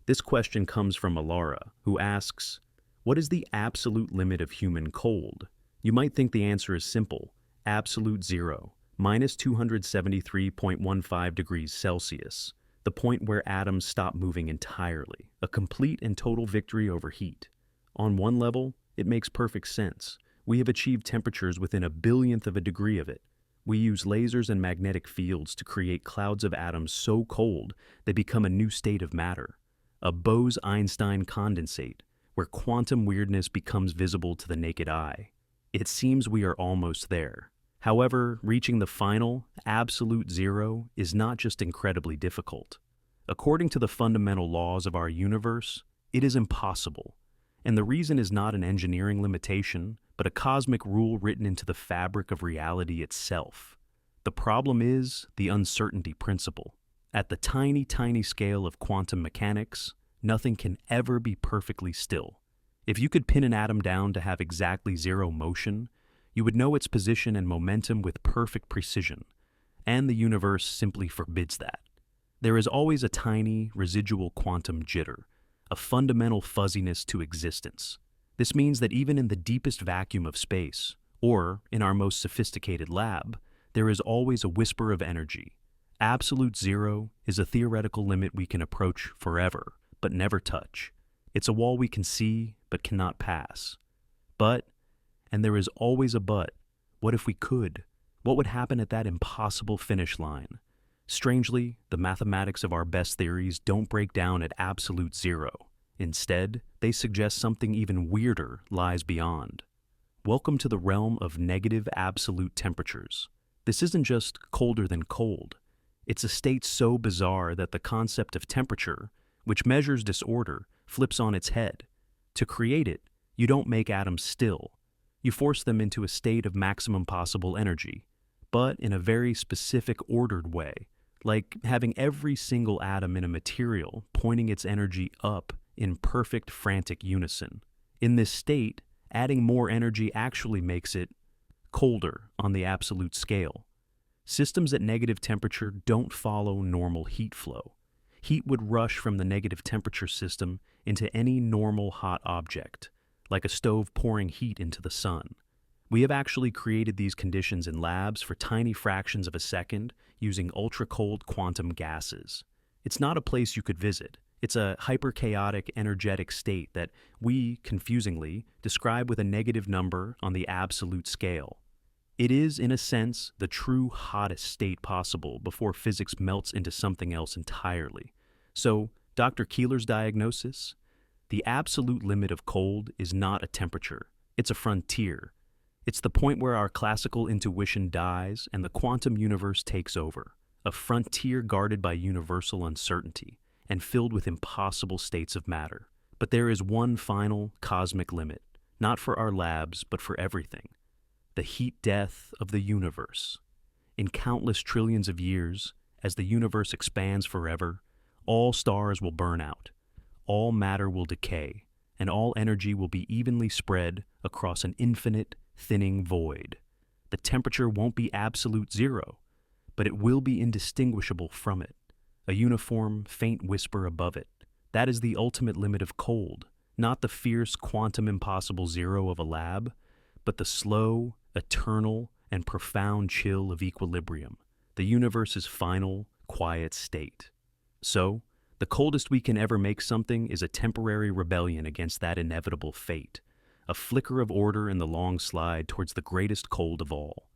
This question comes from Alara, who asks, what is the absolute limit of human cold? You might think the answer is simple, absolute zero, minus 273.15 degrees Celsius, the point where atoms stop moving entirely, a complete and total victory over heat. On one level, it makes perfect sense. We have achieved temperatures within a billionth of a degree of it. We use lasers and magnetic fields to create clouds of atoms so cold they become a new state of matter, a Bose-Einstein condensate, where quantum weirdness becomes visible to the naked eye. It seems we are almost there. However, reaching the final, absolute zero is not just incredibly difficult. According to the fundamental laws of our universe, it is impossible. And the reason is not an engineering limitation, but a cosmic rule written into the fabric of reality itself. The problem is the uncertainty principle. At the tiny, tiny scale of quantum mechanics, nothing can ever be perfectly still. If you could pin an atom down to have exactly zero motion, you would know its position and momentum with perfect precision, and the universe simply forbids that. There is always a tiny, residual quantum jitter, a fundamental fuzziness to existence. This means that even in the deepest vacuum of space, or in our most sophisticated lab, there is always a whisper of energy. Absolute zero is a theoretical limit we can approach forever, but never touch. It's a wall we can see, but cannot pass. But, and there is always a but, what if we could? What would happen at that impossible finish line? Strangely, the mathematics of our best theories don't break down at absolute zero. Instead, they suggest something even weirder lies beyond. Welcome to the realm of negative absolute temperatures. This isn't just colder than cold. It's a state so bizarre that the concept of temperature, which measures disorder, flips on its head. To create it, you don't make atoms still. You force them into a state of maximum possible energy, but in a very specific ordered way, like having every single atom in a material pointing its energy up in perfect frantic unison. In this state, adding more energy actually makes it colder on the absolute scale. Systems at negative temperature don't follow normal heat flow. Heat would rush from the negative temperature system into any normal hot object, like a stove pouring heat into the sun. We have actually created these conditions in labs for tiny fractions of a second using ultra-cold quantum gases. It's not a place you could visit. It's a hyperchaotic, energetic state that we, confusingly, describe with a negative number on the absolute scale. It is, in a sense, the true hottest state possible before physics melts into something else entirely. So, Dr. Keeler's diagnosis? The absolute limit of cold is not a temperature. It's a frontier. It's the point where our classical intuition dies and the quantum universe takes over. A frontier guarded by universal uncertainty and filled with impossible states of matter. But there is one final cosmic limit, not for our labs, but for everything. The heat death of the universe. In countless trillions of years, as the universe expands forever, all stars will burn out, all matter will decay, and all energy will be evenly spread across an infinite, thinning void. The temperature won't be absolute zero, but it will be indistinguishable from it, a uniform, faint whisper above it. That is the ultimate limit of cold, not the fierce quantum impossible zero of a lab, but the slow, eternal, and profound chill of equilibrium, the universe's final, quiet state. So, the coldest we can ever make something is a temporary rebellion against that inevitable fate, a flicker of order in the long slide towards the greatest cold of all.